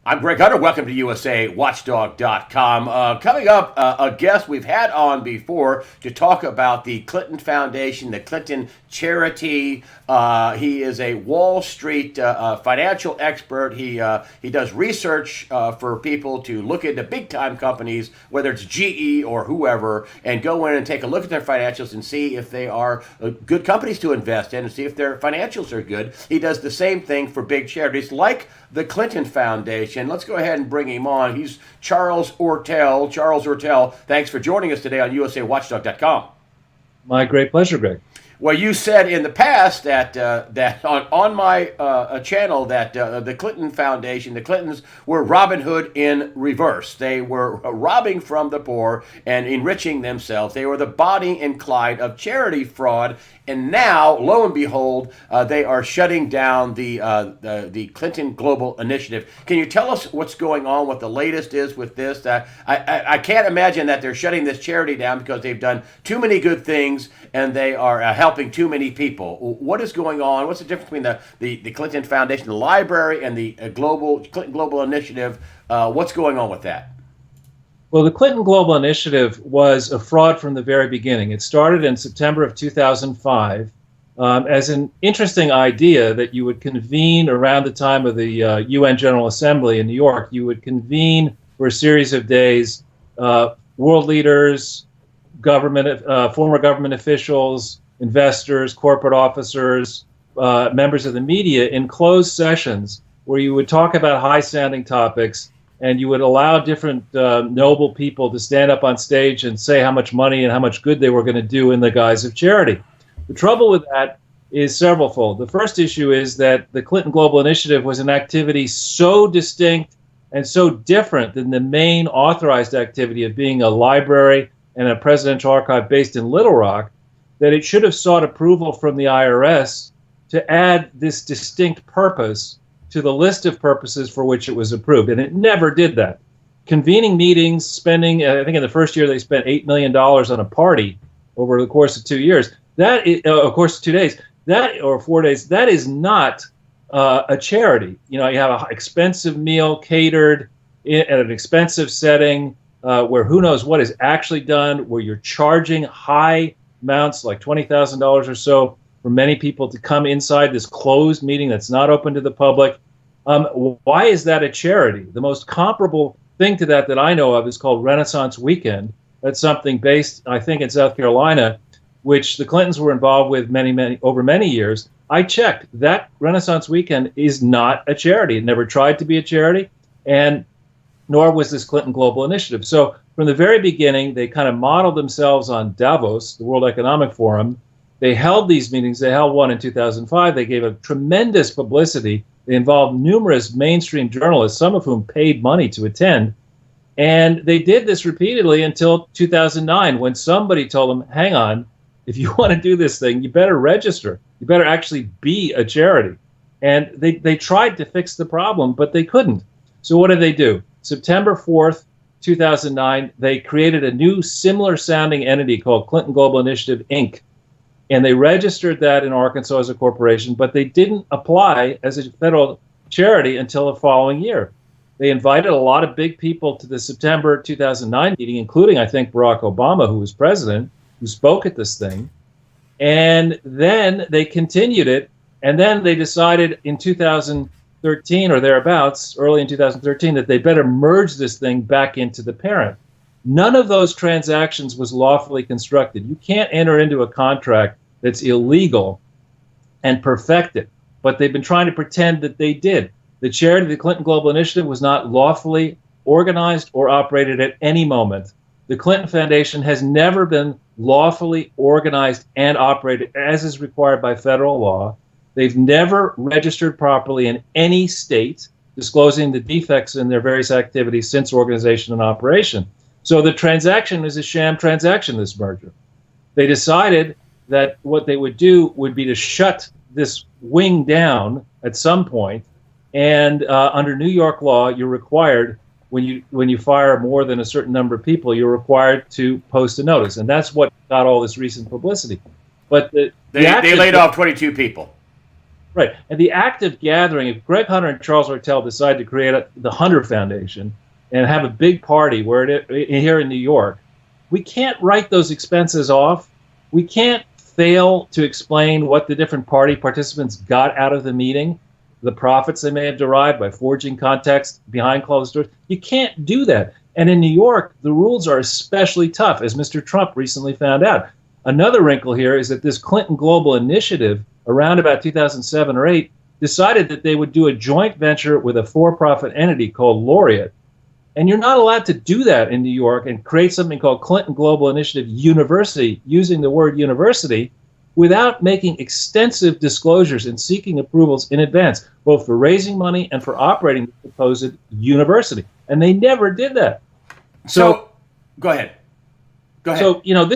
I'm Greg Hunter. Welcome to USAWatchdog.com. Coming up, a guest we've had on before to talk about the Clinton Foundation, the Clinton charity. He is a Wall Street financial expert. He does research for people to look into big time companies, whether it's GE or whoever, and go in and take a look at their financials and see if they are good companies to invest in and see if their financials are good. He does the same thing for big charities like the Clinton Foundation. Let's go ahead and bring him on. He's Charles Ortel. Charles Ortel, thanks for joining us today on USAWatchdog.com. My great pleasure, Greg. Well, you said in the past that on my channel that the Clinton Foundation, the Clintons, were Robin Hood in reverse. They were robbing from the poor and enriching themselves. They were the Bonnie and Clyde of charity fraud. And now, lo and behold, they are shutting down the Clinton Global Initiative. Can you tell us what's going on, what the latest is with this? I can't imagine that they're shutting this charity down because they've done too many good things and they are helping too many people. What is going on? What's the difference between the Clinton Foundation, the library, and the Clinton Global Initiative? What's going on with that? Well, the Clinton Global Initiative was a fraud from the very beginning. It started in September of 2005 as an interesting idea that you would convene around the time of the UN General Assembly in New York. You would convene for a series of days world leaders, former government officials, investors, corporate officers, members of the media in closed sessions where you would talk about high-sounding topics and you would allow different noble people to stand up on stage and say how much money and how much good they were going to do in the guise of charity. The trouble with that is severalfold. The first issue is that the Clinton Global Initiative was an activity so distinct and so different than the main authorized activity of being a library and a presidential archive based in Little Rock that it should have sought approval from the IRS to add this distinct purpose to the list of purposes for which it was approved, and it never did that. Convening meetings, spending, I think in the first year they spent $8 million on a party over the course of 2 years. That is, of course, 2 days, or 4 days, that is not a charity. You know, you have an expensive meal catered at an expensive setting where who knows what is actually done, where you're charging high amounts like $20,000 or so for many people to come inside this closed meeting that's not open to the public. Why is that a charity? The most comparable thing to that I know of is called Renaissance Weekend. That's something based, I think, in South Carolina, which the Clintons were involved with over many years. I checked. That Renaissance Weekend is not a charity. It never tried to be a charity, and nor was this Clinton Global Initiative. So from the very beginning, they kind of modeled themselves on Davos, the World Economic Forum. They held these meetings. They held one in 2005. They gave a tremendous publicity. They involved numerous mainstream journalists, some of whom paid money to attend. And they did this repeatedly until 2009, when somebody told them, hang on, if you want to do this thing, you better register. You better actually be a charity. And they tried to fix the problem, but they couldn't. So what did they do? September 4th, 2009, they created a new similar sounding entity called Clinton Global Initiative, Inc., and they registered that in Arkansas as a corporation, but they didn't apply as a federal charity until the following year. They invited a lot of big people to the September 2009 meeting, including, I think, Barack Obama, who was president, who spoke at this thing. And then they continued it, and then they decided in 2013 or thereabouts, early in 2013, that they better merge this thing back into the parent. None of those transactions was lawfully constructed. You can't enter into a contract that's illegal and perfect it. But they've been trying to pretend that they did. The charity, the Clinton Global Initiative, was not lawfully organized or operated at any moment. The Clinton Foundation has never been lawfully organized and operated as is required by federal law. They've never registered properly in any state, disclosing the defects in their various activities since organization and operation. So the transaction is a sham transaction, this merger. They decided that what they would do would be to shut this wing down at some point, and under New York law, you're required, when you fire more than a certain number of people, you're required to post a notice, and that's what got all this recent publicity. But they laid off 22 people. Right. And the active gathering, if Greg Hunter and Charles Ortel decide to create the Hunter Foundation and have a big party here in New York, we can't write those expenses off. We can't fail to explain what the different party participants got out of the meeting, the profits they may have derived by forging contacts behind closed doors. You can't do that. And in New York, the rules are especially tough, as Mr. Trump recently found out. Another wrinkle here is that this Clinton Global Initiative, around about 2007 or 8, decided that they would do a joint venture with a for-profit entity called Laureate. And you're not allowed to do that in New York and create something called Clinton Global Initiative University, using the word university, without making extensive disclosures and seeking approvals in advance, both for raising money and for operating the supposed university. And they never did that. So go ahead. Go ahead. So,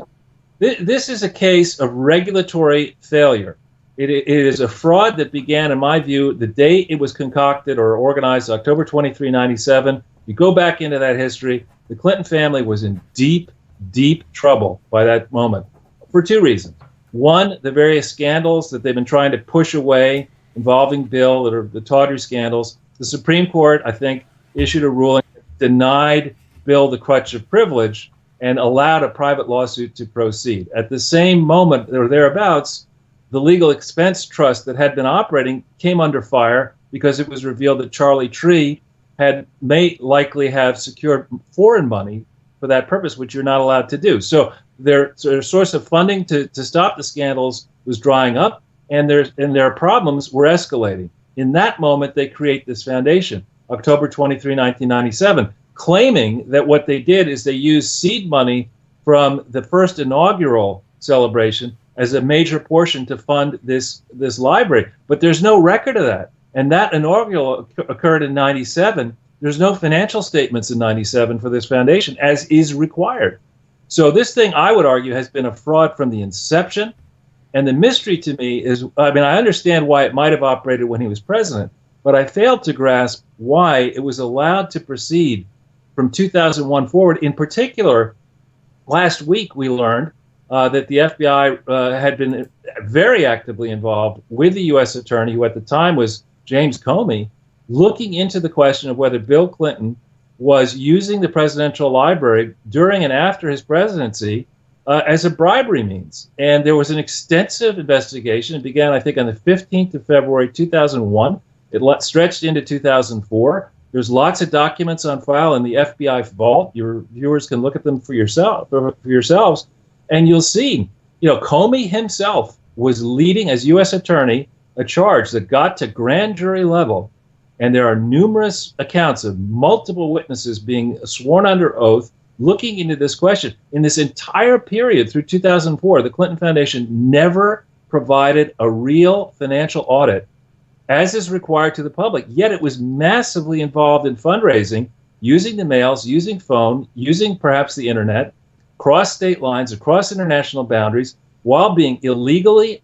this is a case of regulatory failure. It is a fraud that began, in my view, the day it was concocted or organized, October 23, 97. You go back into that history, the Clinton family was in deep, deep trouble by that moment for two reasons. One, the various scandals that they've been trying to push away involving Bill, that are the Tawdry scandals. The Supreme Court, I think, issued a ruling that denied Bill the crutch of privilege and allowed a private lawsuit to proceed. At the same moment, or thereabouts, the legal expense trust that had been operating came under fire because it was revealed that Charlie Tree may likely have secured foreign money for that purpose, which you're not allowed to do. So their source of funding to stop the scandals was drying up, and their problems were escalating. In that moment, they create this foundation, October 23, 1997, claiming that what they did is they used seed money from the first inaugural celebration as a major portion to fund this library. But there's no record of that. And that inaugural occurred in 97. There's no financial statements in 97 for this foundation, as is required. So this thing, I would argue, has been a fraud from the inception. And the mystery to me is, I understand why it might have operated when he was president, but I failed to grasp why it was allowed to proceed from 2001 forward. In particular, last week we learned that the FBI had been very actively involved with the U.S. attorney, who at the time was James Comey, looking into the question of whether Bill Clinton was using the presidential library during and after his presidency as a bribery means. And there was an extensive investigation. It began, I think, on the 15th of February, 2001. It stretched into 2004. There's lots of documents on file in the FBI vault. Your viewers can look at them for yourselves, and you'll see, Comey himself was leading as U.S. attorney a charge that got to grand jury level, and there are numerous accounts of multiple witnesses being sworn under oath looking into this question. In this entire period through 2004, the Clinton Foundation never provided a real financial audit, as is required to the public, yet it was massively involved in fundraising, using the mails, using phone, using perhaps the internet, cross state lines, across international boundaries, while being illegally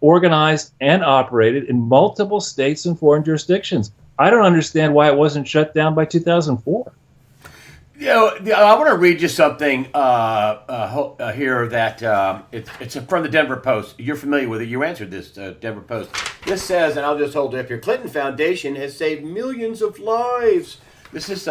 organized and operated in multiple states and foreign jurisdictions. I don't understand why it wasn't shut down by 2004. I want to read you something here that it's from the Denver Post. You're familiar with it. You answered this, Denver Post. This says, and I'll just hold it up here, Clinton Foundation has saved millions of lives. This is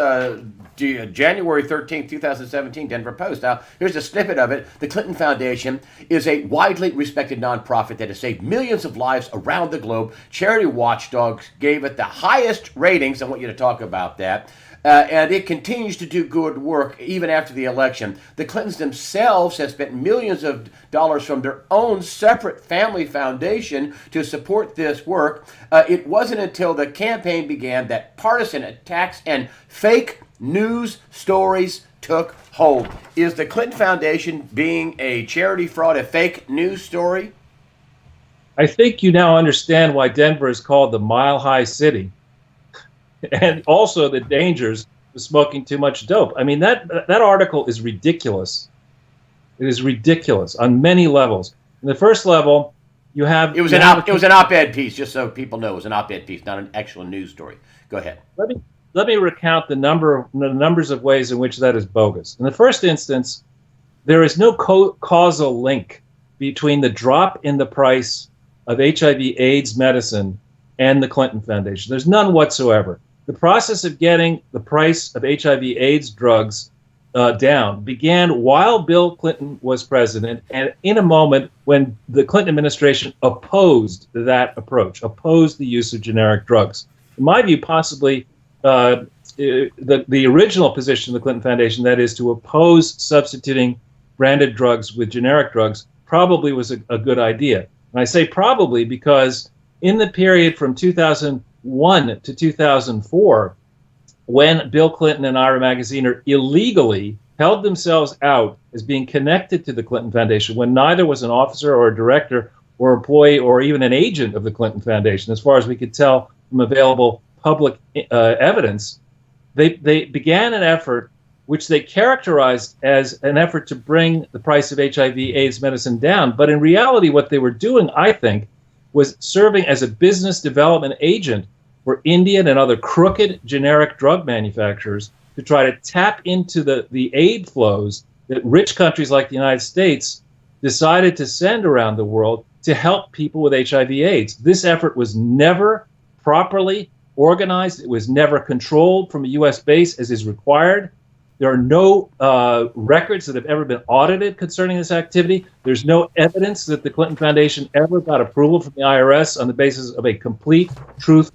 January 13th, 2017, Denver Post. Now, here's a snippet of it. The Clinton Foundation is a widely respected nonprofit that has saved millions of lives around the globe. Charity watchdogs gave it the highest ratings. I want you to talk about that. And it continues to do good work even after the election. The Clintons themselves have spent millions of dollars from their own separate family foundation to support this work. It wasn't until the campaign began that partisan attacks and fake news stories took hold. Is the Clinton Foundation being a charity fraud, a fake news story? I think you now understand why Denver is called the Mile High City. And also the dangers of smoking too much dope. That article is ridiculous. It is ridiculous on many levels. In the first level, you have... It was an op-ed piece, just so people know. It was an op-ed piece, not an actual news story. Go ahead. Let me recount the numbers of ways in which that is bogus. In the first instance, there is no causal link between the drop in the price of HIV/AIDS medicine and the Clinton Foundation. There's none whatsoever. The process of getting the price of HIV/AIDS drugs down began while Bill Clinton was president, and in a moment when the Clinton administration opposed that approach, opposed the use of generic drugs. In my view, possibly the original position of the Clinton Foundation, that is to oppose substituting branded drugs with generic drugs, probably was a good idea. And I say probably because in the period from 2001 to 2004, when Bill Clinton and Ira Magaziner illegally held themselves out as being connected to the Clinton Foundation, when neither was an officer or a director or employee or even an agent of the Clinton Foundation, as far as we could tell from available public evidence, they began an effort which they characterized as an effort to bring the price of HIV/AIDS medicine down. But in reality, what they were doing, I think, was serving as a business development agent for Indian and other crooked generic drug manufacturers to try to tap into the aid flows that rich countries like the United States decided to send around the world to help people with HIV/AIDS. This effort was never properly organized. It was never controlled from a U.S. base as is required. There are no records that have ever been audited concerning this activity. There's no evidence that the Clinton Foundation ever got approval from the IRS on the basis of a complete truth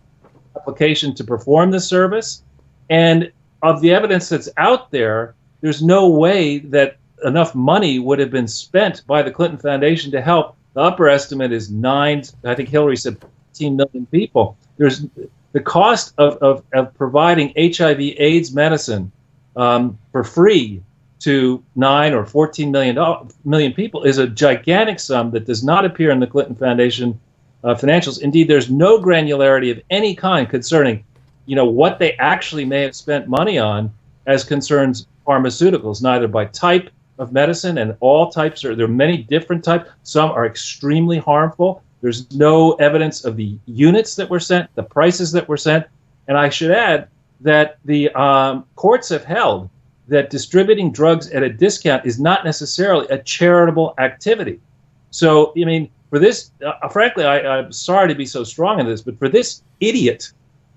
application to perform this service. And of the evidence that's out there, there's no way that enough money would have been spent by the Clinton Foundation to help. The upper estimate is I think Hillary said 15 million people. There's the cost of providing HIV/AIDS medicine for free to 9 or 14 million people is a gigantic sum that does not appear in the Clinton Foundation financials. Indeed, there's no granularity of any kind concerning, what they actually may have spent money on as concerns pharmaceuticals, neither by type of medicine, and all types there are many different types. Some are extremely harmful. There's no evidence of the units that were sent, the prices that were sent. And I should add that the courts have held that distributing drugs at a discount is not necessarily a charitable activity. So, for this, frankly, I'm sorry to be so strong in this, but for this idiot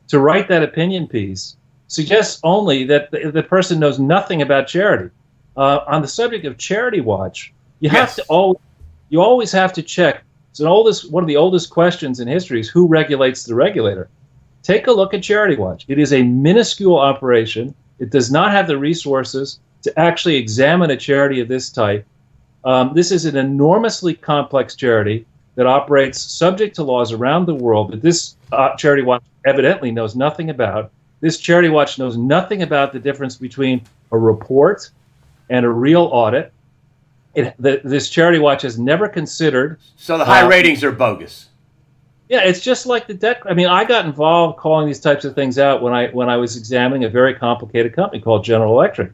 to write that opinion piece suggests only that the person knows nothing about charity. On the subject of Charity Watch, you always have to check. One of the oldest questions in history is who regulates the regulator. Take a look at Charity Watch. It is a minuscule operation. It does not have the resources to actually examine a charity of this type. This is an enormously complex charity that operates subject to laws around the world that this Charity Watch evidently knows nothing about. This Charity Watch knows nothing about the difference between a report and a real audit. This Charity Watch has never considered... So the high ratings are bogus. Yeah, it's just like the debt. I got involved calling these types of things out when I was examining a very complicated company called General Electric.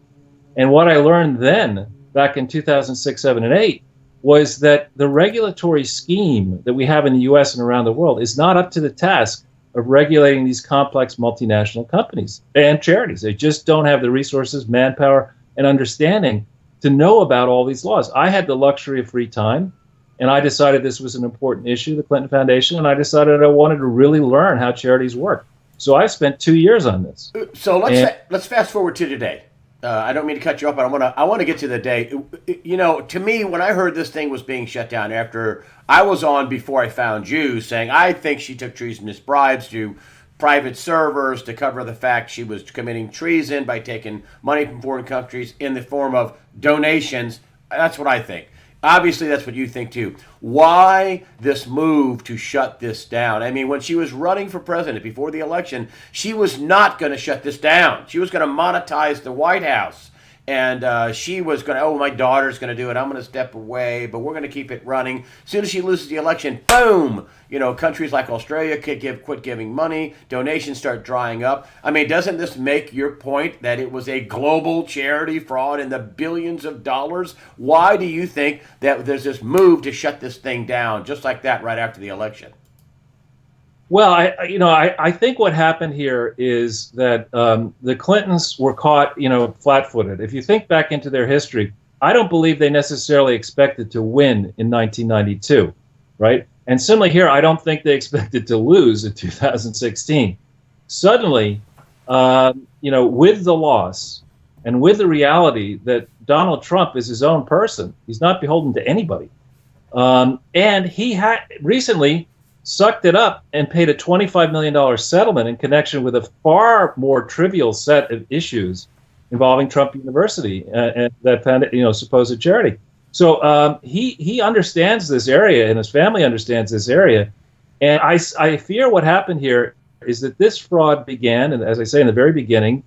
And what I learned then, back in 2006, 7, and 8, was that the regulatory scheme that we have in the U.S. and around the world is not up to the task of regulating these complex multinational companies and charities. They just don't have the resources, manpower, and understanding to know about all these laws. I had the luxury of free time, and I decided this was an important issue, the Clinton Foundation, and I decided I wanted to really learn how charities work. So I spent 2 years on this. So let's fast forward to today. I don't mean to cut you off, but I want to get to the day. To me, when I heard this thing was being shut down after I was on Before I Found You saying I think she took treasonous bribes to private servers to cover the fact she was committing treason by taking money from foreign countries in the form of donations. That's what I think. Obviously, that's what you think, too. Why this move to shut this down? When she was running for president before the election, she was not going to shut this down. She was going to monetize the White House. And she was going to, my daughter's going to do it. I'm going to step away, but we're going to keep it running. As soon as she loses the election, boom! Countries like Australia quit giving money. Donations start drying up. Doesn't this make your point that it was a global charity fraud in the billions of dollars? Why do you think that there's this move to shut this thing down just like that right after the election? Well, I think what happened here is that the Clintons were caught, flat-footed. If you think back into their history, I don't believe they necessarily expected to win in 1992, right? And similarly here, I don't think they expected to lose in 2016. Suddenly, with the loss and with the reality that Donald Trump is his own person, he's not beholden to anybody. And he had recently sucked it up and paid a $25 million settlement in connection with a far more trivial set of issues involving Trump University and that supposed charity. So he understands this area, and his family understands this area. And I fear what happened here is that this fraud began, and as I say in the very beginning,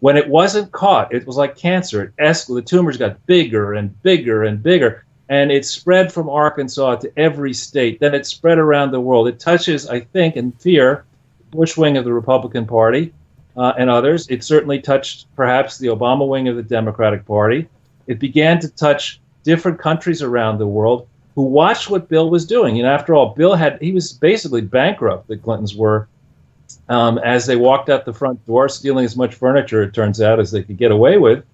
when it wasn't caught. It was like cancer. The tumors got bigger and bigger and bigger, and it spread from Arkansas to every state. Then it spread around the world. It touches, I think, and fear, the Bush wing of the Republican Party and others. It certainly touched perhaps the Obama wing of the Democratic Party. It began to touch different countries around the world who watched what Bill was doing. After all, he was basically bankrupt, the Clintons were, as they walked out the front door, stealing as much furniture, it turns out, as they could get away with.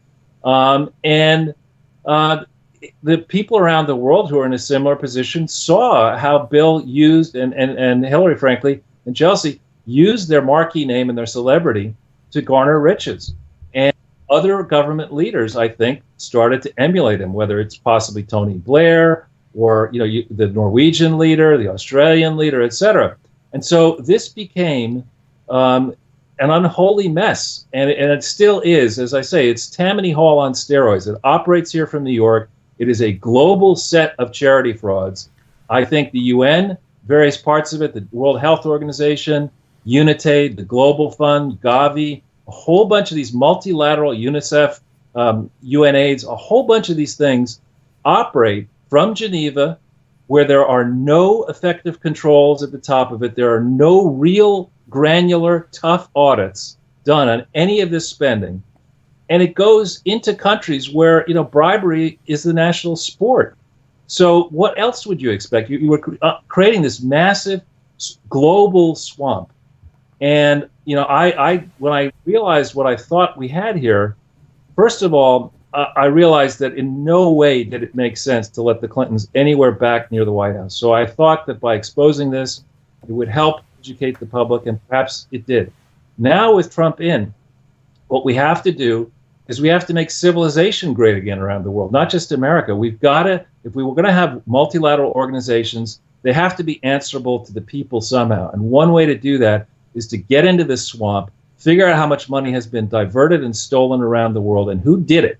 The people around the world who are in a similar position saw how Bill used, and Hillary, frankly, and Chelsea, used their marquee name and their celebrity to garner riches. And other government leaders, I think, started to emulate him, whether it's possibly Tony Blair or the Norwegian leader, the Australian leader, etc. And so this became an unholy mess, and it still is. As I say, it's Tammany Hall on steroids. It operates here from New York. It is a global set of charity frauds. I think the UN, various parts of it, the World Health Organization, UNITAID, the Global Fund, Gavi, a whole bunch of these multilateral, UNICEF, UNAIDS, a whole bunch of these things operate from Geneva, where there are no effective controls at the top of it. There are no real granular, tough audits done on any of this spending. And it goes into countries where, bribery is the national sport. So what else would you expect? You were creating this massive global swamp. And, when I realized what I thought we had here, first of all, I realized that in no way did it make sense to let the Clintons anywhere back near the White House. So I thought that by exposing this, it would help educate the public, and perhaps it did. Now with Trump in, what we have to do is we have to make civilization great again around the world, not just America. We've got to, if we were going to have multilateral organizations, they have to be answerable to the people somehow. And one way to do that is to get into this swamp, figure out how much money has been diverted and stolen around the world and who did it,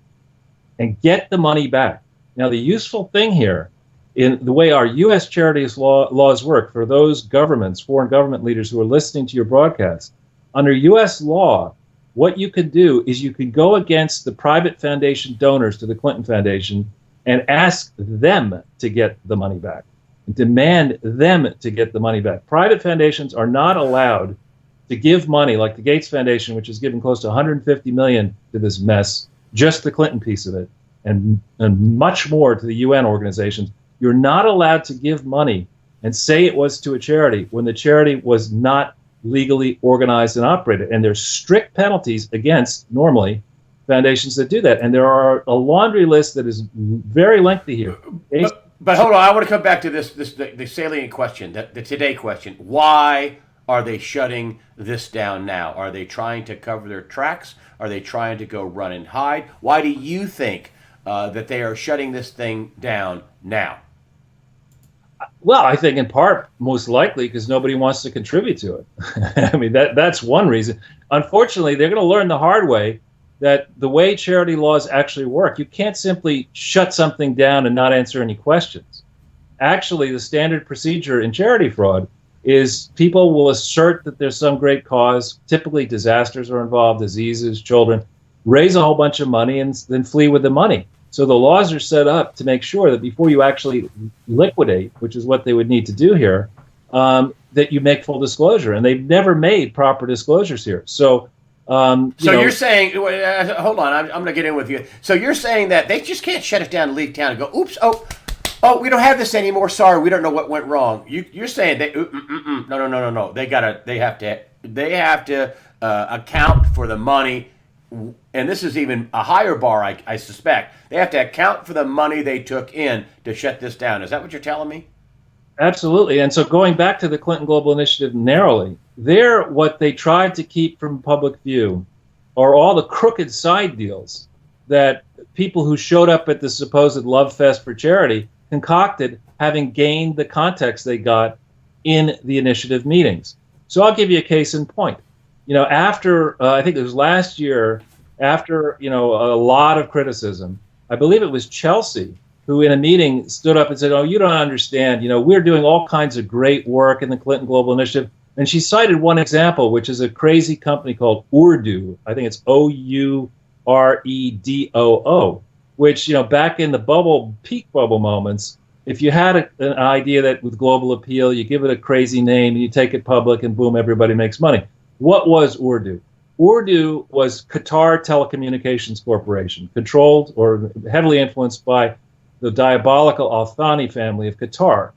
and get the money back. Now, the useful thing here, in the way our U.S. charities laws work, for those governments, foreign government leaders who are listening to your broadcast, under U.S. law, what you can do is you can go against the private foundation donors to the Clinton Foundation and ask them to get the money back, and demand them to get the money back. Private foundations are not allowed to give money, like the Gates Foundation, which has given close to $150 million to this mess, just the Clinton piece of it, and much more to the UN organizations. You're not allowed to give money and say it was to a charity when the charity was not legally organized and operated. And there's strict penalties against, normally, foundations that do that. And there are a laundry list that is very lengthy here. But hold on, I want to come back to the salient question, the today question. Why are they shutting this down now? Are they trying to cover their tracks? Are they trying to go run and hide? Why do you think that they are shutting this thing down now? Well, I think in part, most likely, because nobody wants to contribute to it. I mean, that's one reason. Unfortunately, they're going to learn the hard way that the way charity laws actually work, you can't simply shut something down and not answer any questions. Actually, the standard procedure in charity fraud is people will assert that there's some great cause, typically disasters are involved, diseases, children, raise a whole bunch of money and then flee with the money. So the laws are set up to make sure that before you actually liquidate, which is what they would need to do here, that you make full disclosure. And they've never made proper disclosures here. So you're saying, hold on, I'm going to get in with you. So you're saying that they just can't shut it down and leave town and go, oops, oh, we don't have this anymore. Sorry, we don't know what went wrong. You're saying they, no. They have to account for the money. And this is even a higher bar, I suspect. They have to account for the money they took in to shut this down. Is that what you're telling me? Absolutely. And so going back to the Clinton Global Initiative narrowly, there, what they tried to keep from public view are all the crooked side deals that people who showed up at the supposed love fest for charity concocted, having gained the context they got in the initiative meetings. So I'll give you a case in point. After, I think it was last year, after, a lot of criticism, I believe it was Chelsea who in a meeting stood up and said, "Oh, you don't understand, we're doing all kinds of great work in the Clinton Global Initiative." And she cited one example, which is a crazy company called Urdu. I think it's Ouredoo, which, back in the peak bubble moments, if you had an idea that with global appeal, you give it a crazy name, and you take it public, and boom, everybody makes money. What was Urdu? Urdu was Qatar Telecommunications Corporation, controlled or heavily influenced by the diabolical Al Thani family of Qatar.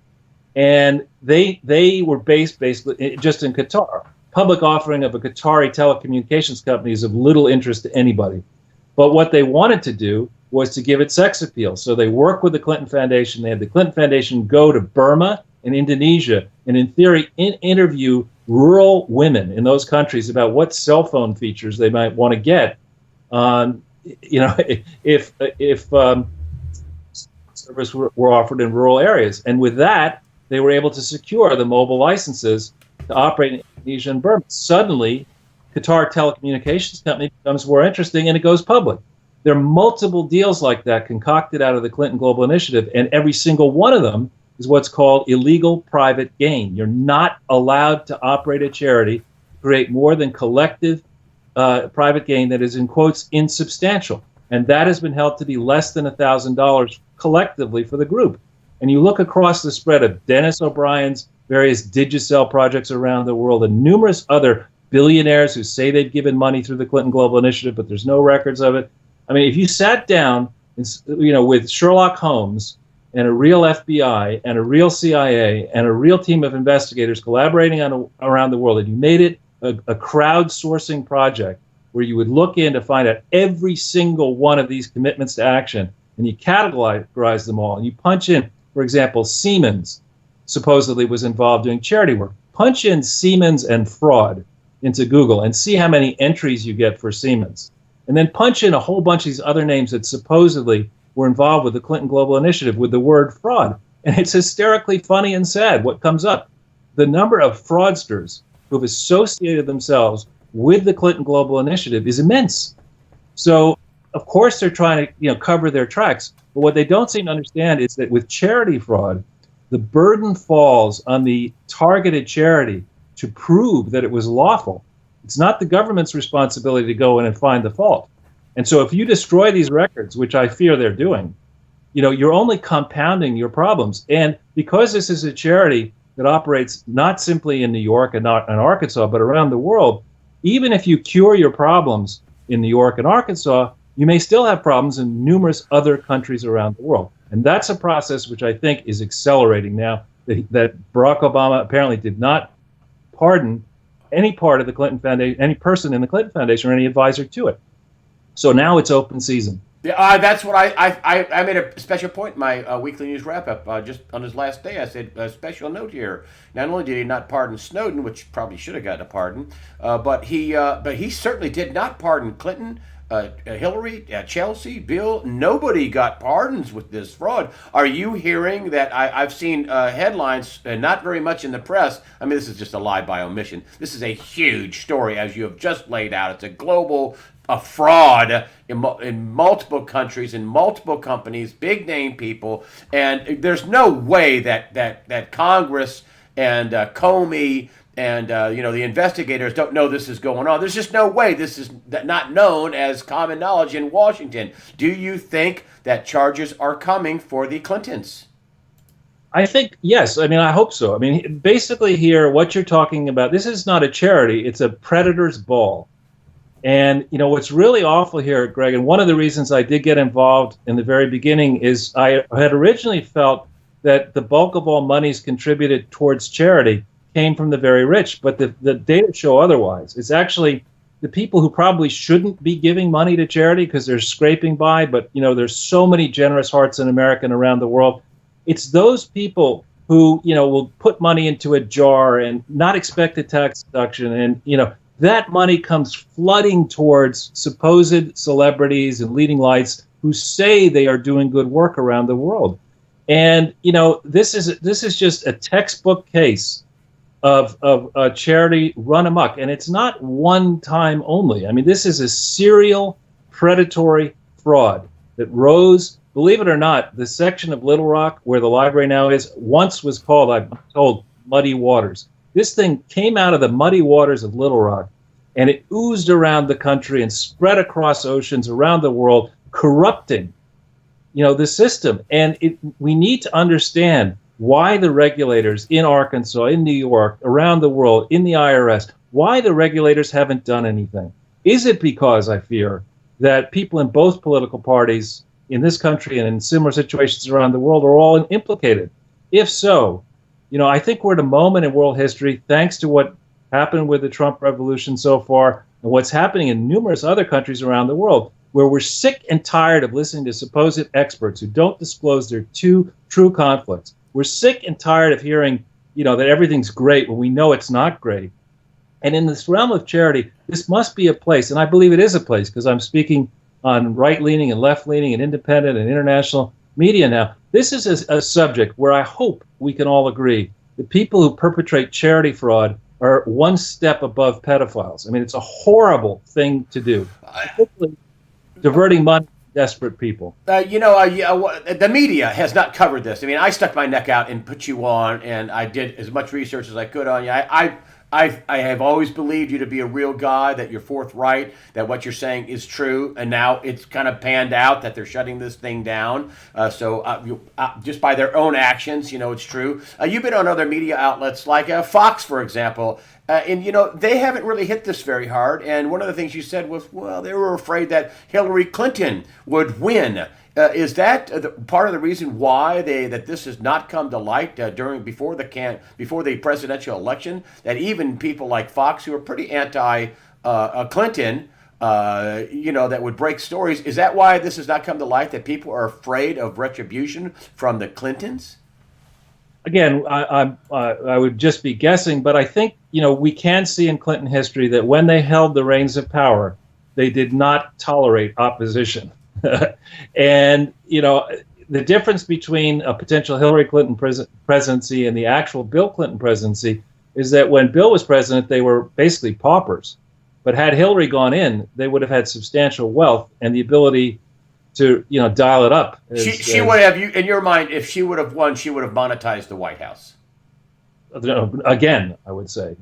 And they were based basically just in Qatar. Public offering of a Qatari telecommunications company is of little interest to anybody. But what they wanted to do was to give it sex appeal. So they worked with the Clinton Foundation. They had the Clinton Foundation go to Burma and Indonesia and, in theory, interview rural women in those countries about what cell phone features they might want to get if service were offered in rural areas. And with that, they were able to secure the mobile licenses to operate in Indonesia and Burma. Suddenly, Qatar Telecommunications Company becomes more interesting, and it goes public. There are multiple deals like that concocted out of the Clinton Global Initiative, and every single one of them is what's called illegal private gain. You're not allowed to operate a charity to create more than collective private gain that is, in quotes, insubstantial. And that has been held to be less than $1,000 collectively for the group. And you look across the spread of Dennis O'Brien's various Digicel projects around the world and numerous other billionaires who say they've given money through the Clinton Global Initiative, but there's no records of it. I mean, if you sat down, with Sherlock Holmes and a real FBI and a real CIA and a real team of investigators collaborating around the world, and you made it a crowdsourcing project where you would look in to find out every single one of these commitments to action, and you categorize them all, and you punch in, for example, Siemens supposedly was involved doing charity work. Punch in Siemens and fraud into Google and see how many entries you get for Siemens. And then punch in a whole bunch of these other names that supposedly were involved with the Clinton Global Initiative with the word fraud. And it's hysterically funny and sad what comes up. The number of fraudsters who have associated themselves with the Clinton Global Initiative is immense. So, of course, they're trying to cover their tracks. But what they don't seem to understand is that with charity fraud, the burden falls on the targeted charity to prove that it was lawful. It's not the government's responsibility to go in and find the fault. And so if you destroy these records, which I fear they're doing, you're only compounding your problems. And because this is a charity that operates not simply in New York and not in Arkansas, but around the world, even if you cure your problems in New York and Arkansas, you may still have problems in numerous other countries around the world. And that's a process which I think is accelerating now, that Barack Obama apparently did not pardon any part of the Clinton Foundation, any person in the Clinton Foundation or any advisor to it. So now it's open season. Yeah, that's what I made a special point in my weekly news wrap-up just on his last day. I said, a special note here. Not only did he not pardon Snowden, which probably should have gotten a pardon, but he certainly did not pardon Clinton, Hillary, Chelsea, Bill. Nobody got pardons with this fraud. Are you hearing that? I've seen headlines, not very much in the press. I mean, this is just a lie by omission. This is a huge story, as you have just laid out. It's a global fraud in multiple countries, in multiple companies, big name people, and there's no way that Congress and Comey and the investigators don't know this is going on. There's just no way this is not known as common knowledge in Washington. Do you think that charges are coming for the Clintons? I think, yes. I mean, I hope so. I mean, basically here, what you're talking about, this is not a charity. It's a predator's ball. And, what's really awful here, Greg, and one of the reasons I did get involved in the very beginning is I had originally felt that the bulk of all monies contributed towards charity came from the very rich, but the data show otherwise. It's actually the people who probably shouldn't be giving money to charity because they're scraping by, but, there's so many generous hearts in America and around the world. It's those people who, will put money into a jar and not expect a tax deduction. And, that money comes flooding towards supposed celebrities and leading lights who say they are doing good work around the world. And, this is just a textbook case of a charity run amok. And it's not one time only. I mean, this is a serial predatory fraud that rose. Believe it or not, the section of Little Rock where the library now is once was called, I'm told, Muddy Waters. This thing came out of the muddy waters of Little Rock, and it oozed around the country and spread across oceans around the world, corrupting, the system. And we need to understand why the regulators in Arkansas, in New York, around the world, in the IRS, why the regulators haven't done anything. Is it because, I fear, that people in both political parties in this country and in similar situations around the world are all implicated? If so, I think we're at a moment in world history, thanks to what happened with the Trump revolution so far and what's happening in numerous other countries around the world, where we're sick and tired of listening to supposed experts who don't disclose their two true conflicts. We're sick and tired of hearing, that everything's great when we know it's not great. And in this realm of charity, this must be a place, and I believe it is a place, because I'm speaking on right-leaning and left-leaning and independent and international media now. This is a subject where I hope we can all agree that people who perpetrate charity fraud are one step above pedophiles. I mean, it's a horrible thing to do, particularly diverting money from desperate people. The media has not covered this. I mean, I stuck my neck out and put you on, and I did as much research as I could on you. I have always believed you to be a real guy, that you're forthright, that what you're saying is true, and now it's kind of panned out that they're shutting this thing down. Just by their own actions, it's true. You've been on other media outlets like Fox, for example, and they haven't really hit this very hard. And one of the things you said was, well, they were afraid that Hillary Clinton would win. Is that part of the reason why that this has not come to light before the presidential election? That even people like Fox, who are pretty anti Clinton, that would break stories. Is that why this has not come to light? That people are afraid of retribution from the Clintons? Again, I would just be guessing, but I think we can see in Clinton history that when they held the reins of power, they did not tolerate opposition. And, the difference between a potential Hillary Clinton presidency and the actual Bill Clinton presidency is that when Bill was president, they were basically paupers. But had Hillary gone in, they would have had substantial wealth and the ability to, dial it up. She would have, in your mind, if she would have won, she would have monetized the White House. Again, I would say.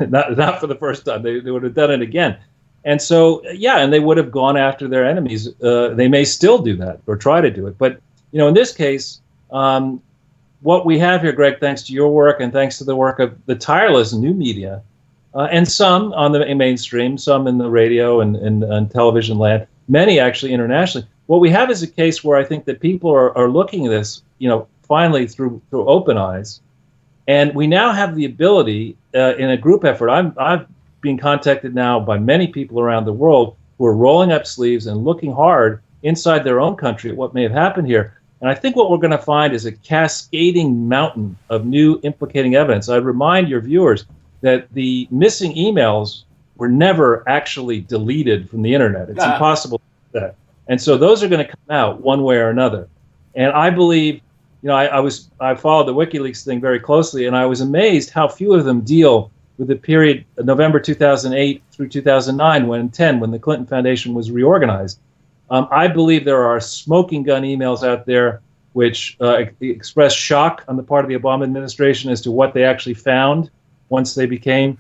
not for the first time. They would have done it again. And so, and they would have gone after their enemies. They may still do that or try to do it. But, in this case, what we have here, Greg, thanks to your work and thanks to the work of the tireless new media, and some on the mainstream, some in the radio and television land, many actually internationally, what we have is a case where I think that people are looking at this, finally through open eyes. And we now have the ability in a group effort. I've being contacted now by many people around the world who are rolling up sleeves and looking hard inside their own country at what may have happened here. And I think what we're going to find is a cascading mountain of new implicating evidence. I'd remind your viewers that the missing emails were never actually deleted from the internet. It's impossible to do that. And so those are going to come out one way or another. And I believe, I followed the WikiLeaks thing very closely, and I was amazed how few of them deal with the period of November 2008 through 2009, when the Clinton Foundation was reorganized. I believe there are smoking gun emails out there which express shock on the part of the Obama administration as to what they actually found once they became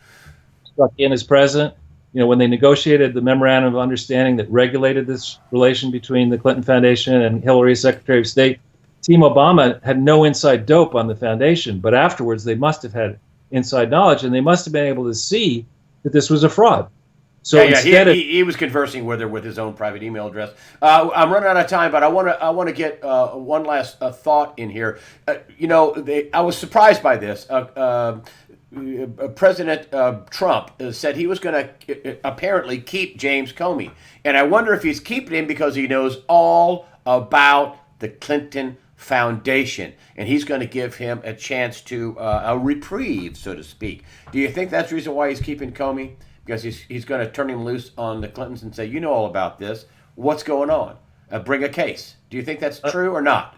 struck in as president. When they negotiated the memorandum of understanding that regulated this relation between the Clinton Foundation and Hillary as Secretary of State, Team Obama had no inside dope on the foundation, but afterwards they must have had inside knowledge, and they must have been able to see that this was a fraud. So he was conversing with her with his own private email address. I'm running out of time, but I want to get one last thought in here. I was surprised by this. President Trump said he was going to apparently keep James Comey, and I wonder if he's keeping him because he knows all about the Clinton Foundation, and he's going to give him a chance to a reprieve, so to speak. Do you think that's the reason why he's keeping Comey? Because he's going to turn him loose on the Clintons and say, you know all about this. What's going on? Bring a case. Do you think that's true or not?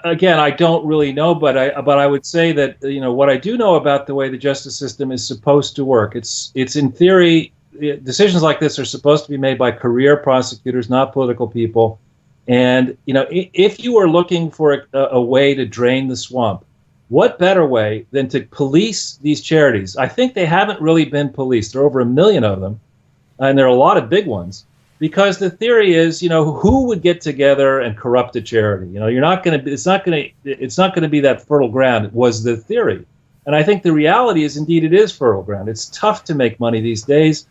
Again, I don't really know, but I would say that what I do know about the way the justice system is supposed to work. It's in theory, decisions like this are supposed to be made by career prosecutors, not political people. And if you are looking for a way to drain the swamp, what better way than to police these charities? I think they haven't really been policed. There are over 1 million of them, and there are a lot of big ones. Because the theory is, who would get together and corrupt a charity? You're not going to. It's not going to be that fertile ground. Was the theory, and I think the reality is, indeed, it is fertile ground. It's tough to make money these days.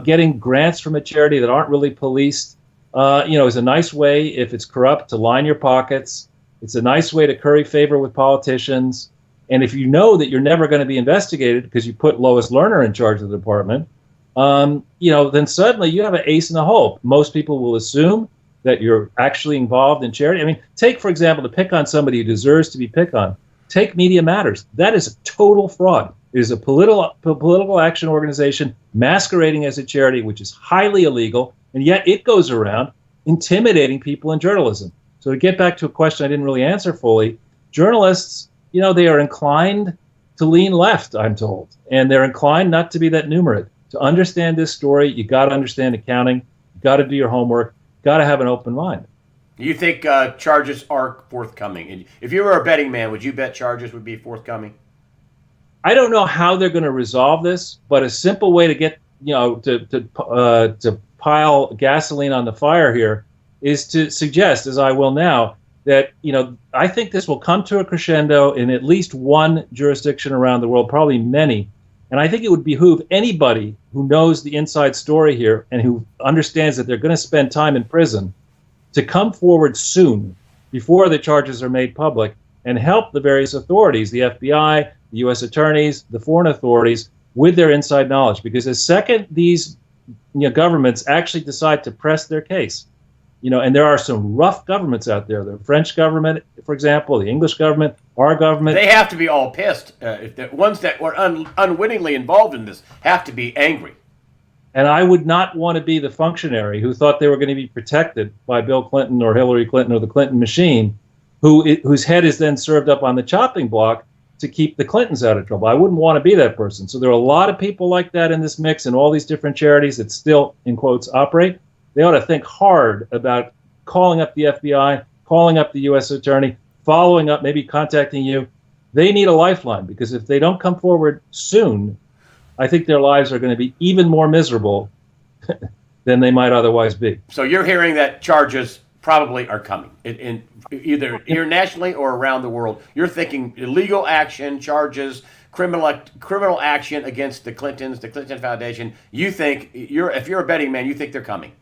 Getting grants from a charity that aren't really policed, is a nice way, if it's corrupt, to line your pockets. It's a nice way to curry favor with politicians. And if you know that you're never going to be investigated because you put Lois Lerner in charge of the department, then suddenly you have an ace in the hole. Most people will assume that you're actually involved in charity. I mean, take, for example, to pick on somebody who deserves to be picked on, take Media Matters. That is a total fraud. It is a political action organization masquerading as a charity, which is highly illegal, and yet it goes around intimidating people in journalism. So to get back to a question I didn't really answer fully, journalists, they are inclined to lean left, I'm told, and they're inclined not to be that numerate. To understand this story, you got to understand accounting, you got to do your homework, got to have an open mind. You think charges are forthcoming? And if you were a betting man, would you bet charges would be forthcoming? I don't know how they're going to resolve this, but a simple way to get to pile gasoline on the fire here is to suggest, as I will now, that I think this will come to a crescendo in at least one jurisdiction around the world, probably many. And I think it would behoove anybody who knows the inside story here and who understands that they're going to spend time in prison to come forward soon, before the charges are made public, and help the various authorities, the FBI, the U.S. attorneys, the foreign authorities, with their inside knowledge. Because the second these governments actually decide to press their case, and there are some rough governments out there, the French government, for example, the English government, our government. They have to be all pissed. If the ones that were unwittingly involved in this have to be angry. And I would not want to be the functionary who thought they were going to be protected by Bill Clinton or Hillary Clinton or the Clinton machine, whose head is then served up on the chopping block to keep the Clintons out of trouble. I wouldn't want to be that person. So there are a lot of people like that in this mix, and all these different charities that still, in quotes, operate. They ought to think hard about calling up the FBI, calling up the U.S. attorney, following up, maybe contacting you. They need a lifeline, because if they don't come forward soon, I think their lives are going to be even more miserable than they might otherwise be. So you're hearing that charges probably are coming, in either internationally or around the world. You're thinking illegal action, charges, criminal action against the Clintons, the Clinton Foundation. You think, if you're a betting man, you think they're coming.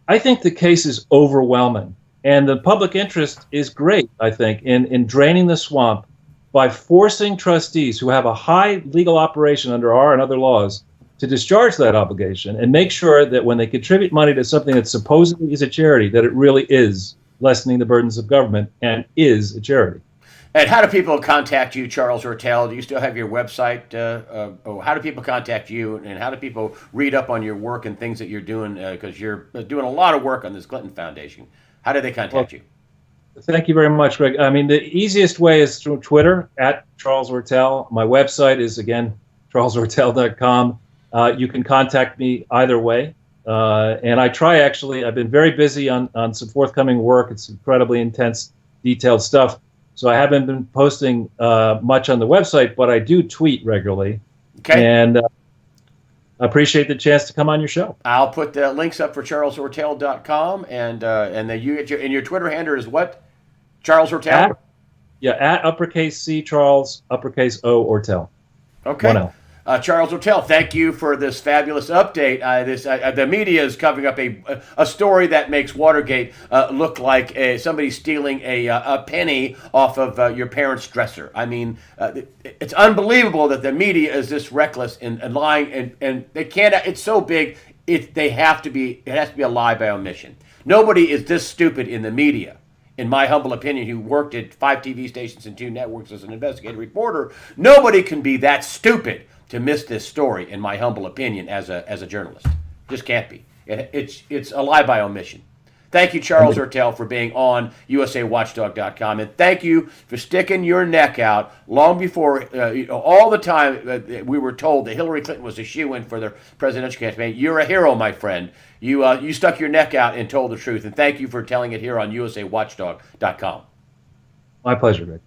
I think the case is overwhelming, and the public interest is great, I think, in draining the swamp by forcing trustees who have a high legal operation under our and other laws to discharge that obligation and make sure that when they contribute money to something that supposedly is a charity, that it really is lessening the burdens of government and is a charity. And how do people contact you, Charles Ortel? Do you still have your website? How do people contact you, and how do people read up on your work and things that you're doing? Because you're doing a lot of work on this Clinton Foundation. How do they contact you? Thank you very much, Greg. I mean, the easiest way is through Twitter, @CharlesOrtel. My website is, again, charlesortel.com. You can contact me either way. And I try, actually, I've been very busy on some forthcoming work. It's incredibly intense, detailed stuff. So I haven't been posting much on the website, but I do tweet regularly. Okay. And I appreciate the chance to come on your show. I'll put the links up for charlesortel.com, and then you get your Twitter handle is what? Charles Ortel? @uppercase C Charles, uppercase O Ortel. Okay. 1 L. Charles Ortel, thank you for this fabulous update. The media is covering up a story that makes Watergate look like somebody stealing a penny off of your parents' dresser. I mean, it's unbelievable that the media is this reckless and lying, and they can't. It's so big. It has to be a lie by omission. Nobody is this stupid in the media. in my humble opinion, who worked at 5 TV stations and 2 networks as an investigative reporter, nobody can be that stupid to miss this story, in my humble opinion, as a journalist. Just can't be. It's a lie by omission. Thank you, Charles Ortel, for being on USAWatchdog.com, and thank you for sticking your neck out long before all the time we were told that Hillary Clinton was a shoo-in for the presidential campaign. You're a hero, my friend. You stuck your neck out and told the truth, and thank you for telling it here on USAWatchdog.com. My pleasure, Rick.